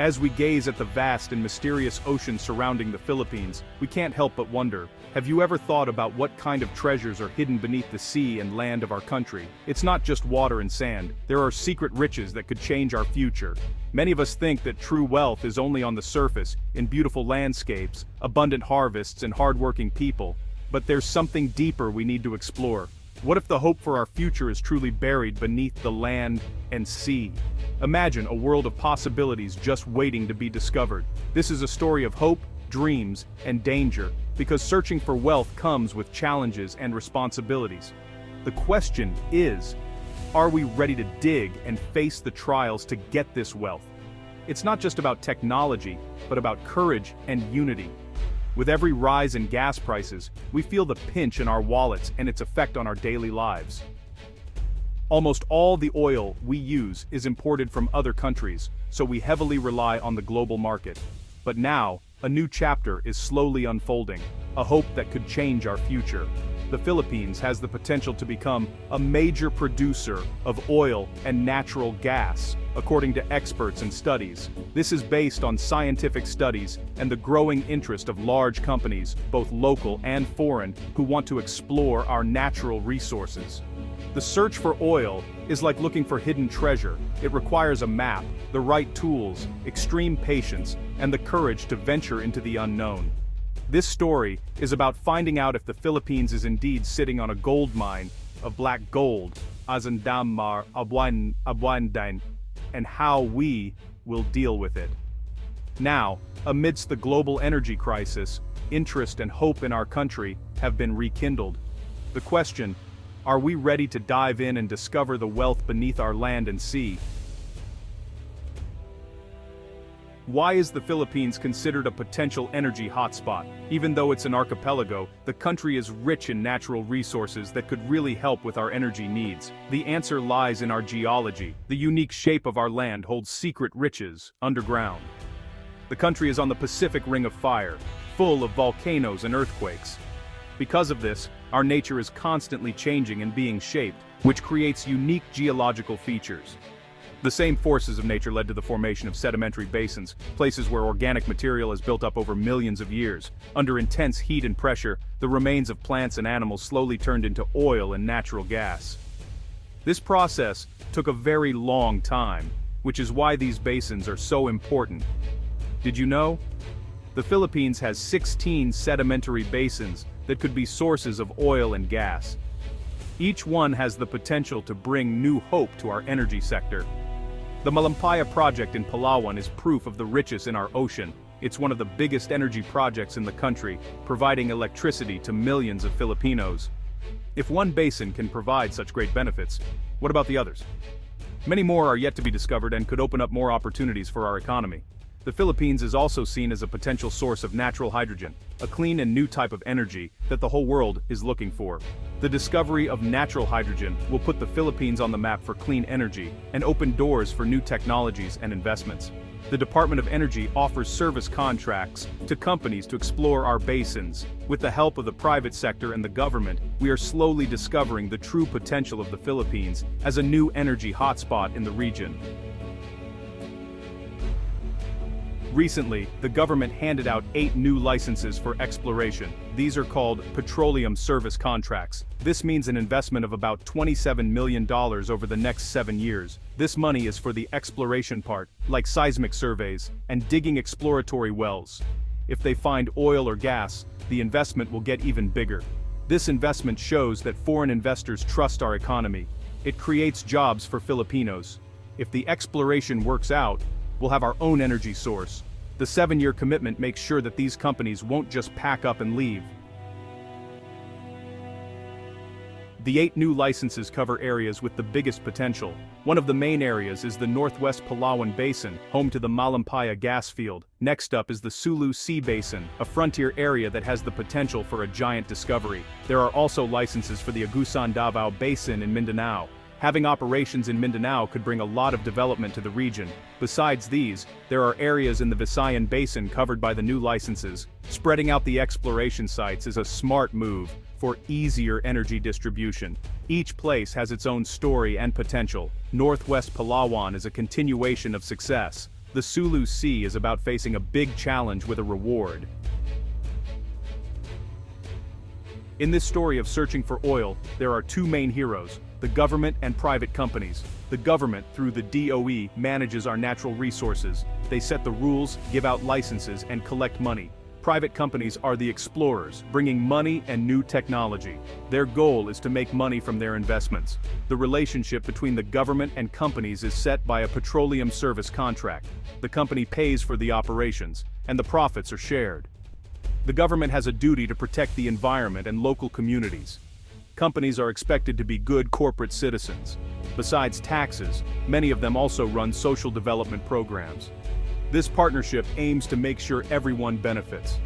As we gaze at the vast and mysterious ocean surrounding the Philippines, we can't help but wonder, have you ever thought about what kind of treasures are hidden beneath the sea and land of our country? It's not just water and sand, there are secret riches that could change our future. Many of us think that true wealth is only on the surface, in beautiful landscapes, abundant harvests and hardworking people. But there's something deeper we need to explore. What if the hope for our future is truly buried beneath the land and sea? Imagine a world of possibilities just waiting to be discovered. This is a story of hope, dreams, and danger, because searching for wealth comes with challenges and responsibilities. The question is, are we ready to dig and face the trials to get this wealth? It's not just about technology, but about courage and unity. With every rise in gas prices, we feel the pinch in our wallets and its effect on our daily lives. Almost all the oil we use is imported from other countries, so we heavily rely on the global market. But now, a new chapter is slowly unfolding, a hope that could change our future. The Philippines has the potential to become a major producer of oil and natural gas, according to experts and studies. This is based on scientific studies and the growing interest of large companies, both local and foreign, who want to explore our natural resources. The search for oil is like looking for hidden treasure. It requires a map, the right tools, extreme patience, and the courage to venture into the unknown. This story is about finding out if the Philippines is indeed sitting on a gold mine of black gold, Azandamar Abuandain, and how we will deal with it. Now, amidst the global energy crisis, interest and hope in our country have been rekindled. The question, are we ready to dive in and discover the wealth beneath our land and sea? Why is the Philippines considered a potential energy hotspot? Even though it's an archipelago, the country is rich in natural resources that could really help with our energy needs. The answer lies in our geology. The unique shape of our land holds secret riches underground. The country is on the Pacific Ring of Fire, full of volcanoes and earthquakes. Because of this, our nature is constantly changing and being shaped, which creates unique geological features. The same forces of nature led to the formation of sedimentary basins, places where organic material has built up over millions of years. Under intense heat and pressure, the remains of plants and animals slowly turned into oil and natural gas. This process took a very long time, which is why these basins are so important. Did you know? The Philippines has 16 sedimentary basins that could be sources of oil and gas. Each one has the potential to bring new hope to our energy sector. The Malampaya project in Palawan is proof of the riches in our ocean. It's one of the biggest energy projects in the country, providing electricity to millions of Filipinos. If one basin can provide such great benefits, what about the others? Many more are yet to be discovered and could open up more opportunities for our economy. The Philippines is also seen as a potential source of natural hydrogen, a clean and new type of energy that the whole world is looking for. The discovery of natural hydrogen will put the Philippines on the map for clean energy and open doors for new technologies and investments. The Department of Energy offers service contracts to companies to explore our basins. With the help of the private sector and the government, we are slowly discovering the true potential of the Philippines as a new energy hotspot in the region. Recently, the government handed out 8 new licenses for exploration. These are called petroleum service contracts. This means an investment of about $27 million over the next 7 years. This money is for the exploration part, like seismic surveys, and digging exploratory wells. If they find oil or gas, the investment will get even bigger. This investment shows that foreign investors trust our economy. It creates jobs for Filipinos. If the exploration works out, we'll have our own energy source. The 7-year commitment makes sure that these companies won't just pack up and leave. The 8 new licenses cover areas with the biggest potential. One of the main areas is the Northwest Palawan Basin, home to the Malampaya gas field. Next up is the Sulu Sea Basin, a frontier area that has the potential for a giant discovery. There are also licenses for the Agusan Davao Basin in Mindanao. Having operations in Mindanao could bring a lot of development to the region. Besides these, there are areas in the Visayan Basin covered by the new licenses. Spreading out the exploration sites is a smart move for easier energy distribution. Each place has its own story and potential. Northwest Palawan is a continuation of success. The Sulu Sea is about facing a big challenge with a reward. In this story of searching for oil, there are two main heroes, the government and private companies. The government, through the DOE, manages our natural resources. They set the rules, give out licenses, and collect money. Private companies are the explorers, bringing money and new technology. Their goal is to make money from their investments. The relationship between the government and companies is set by a petroleum service contract. The company pays for the operations, and the profits are shared. The government has a duty to protect the environment and local communities. Companies are expected to be good corporate citizens. Besides taxes, many of them also run social development programs. This partnership aims to make sure everyone benefits.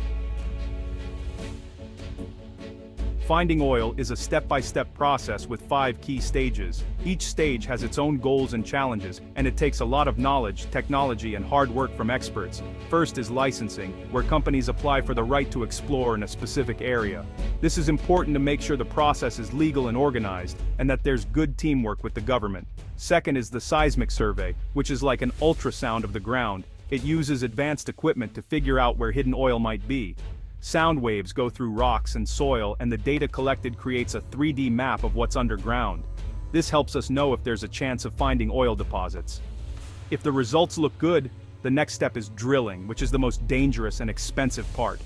Finding oil is a step-by-step process with 5 key stages. Each stage has its own goals and challenges, and it takes a lot of knowledge, technology, and hard work from experts. First is licensing, where companies apply for the right to explore in a specific area. This is important to make sure the process is legal and organized, and that there's good teamwork with the government. Second is the seismic survey, which is like an ultrasound of the ground. It uses advanced equipment to figure out where hidden oil might be. Sound waves go through rocks and soil, and the data collected creates a 3D map of what's underground. This helps us know if there's a chance of finding oil deposits. If the results look good, the next step is drilling, which is the most dangerous and expensive part.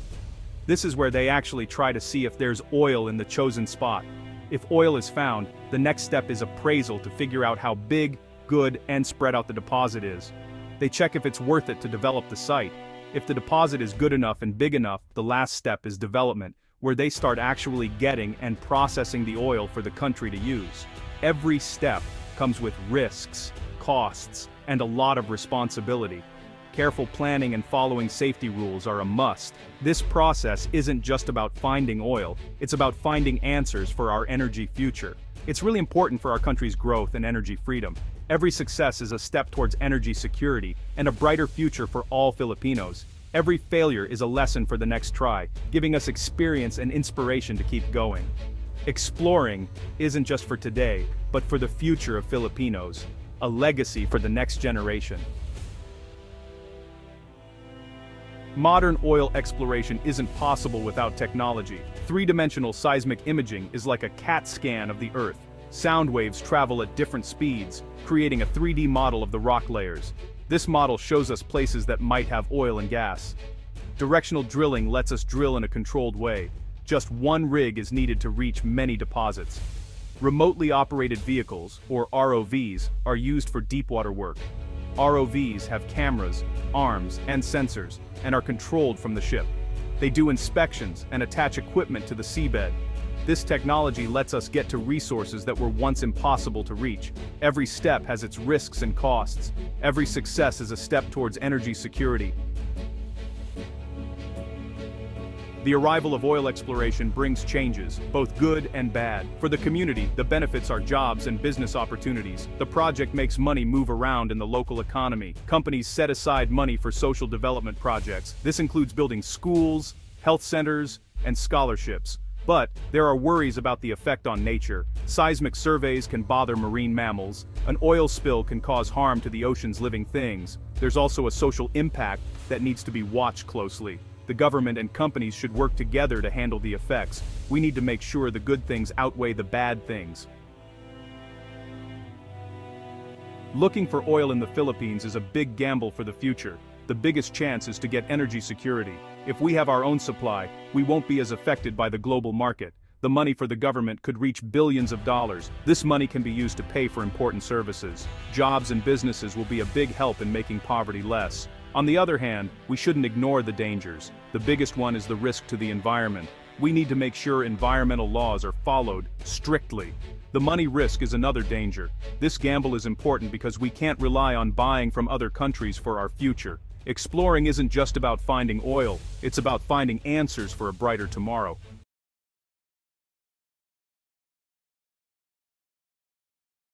This is where they actually try to see if there's oil in the chosen spot. If oil is found, the next step is appraisal to figure out how big, good, and spread out the deposit is. They check if it's worth it to develop the site. If the deposit is good enough and big enough, the last step is development, where they start actually getting and processing the oil for the country to use. Every step comes with risks, costs, and a lot of responsibility. Careful planning and following safety rules are a must. This process isn't just about finding oil, it's about finding answers for our energy future. It's really important for our country's growth and energy freedom. Every success is a step towards energy security and a brighter future for all Filipinos. Every failure is a lesson for the next try, giving us experience and inspiration to keep going. Exploring isn't just for today, but for the future of Filipinos, a legacy for the next generation. Modern oil exploration isn't possible without technology. 3-dimensional seismic imaging is like a CAT scan of the Earth. Sound waves travel at different speeds, creating a 3D model of the rock layers. This model shows us places that might have oil and gas. Directional drilling lets us drill in a controlled way. Just one rig is needed to reach many deposits. Remotely operated vehicles, or ROVs, are used for deepwater work. ROVs have cameras, arms, and sensors, and are controlled from the ship. They do inspections and attach equipment to the seabed. This technology lets us get to resources that were once impossible to reach. Every step has its risks and costs. Every success is a step towards energy security. The arrival of oil exploration brings changes, both good and bad. For the community, the benefits are jobs and business opportunities. The project makes money move around in the local economy. Companies set aside money for social development projects. This includes building schools, health centers, and scholarships. But there are worries about the effect on nature. Seismic surveys can bother marine mammals. An oil spill can cause harm to the ocean's living things. There's also a social impact that needs to be watched closely. The government and companies should work together to handle the effects. We need to make sure the good things outweigh the bad things. Looking for oil in the Philippines is a big gamble for the future. The biggest chance is to get energy security. If we have our own supply, we won't be as affected by the global market. The money for the government could reach billions of dollars. This money can be used to pay for important services. Jobs and businesses will be a big help in making poverty less. On the other hand, we shouldn't ignore the dangers. The biggest one is the risk to the environment. We need to make sure environmental laws are followed strictly. The money risk is another danger. This gamble is important because we can't rely on buying from other countries for our future. Exploring isn't just about finding oil, it's about finding answers for a brighter tomorrow.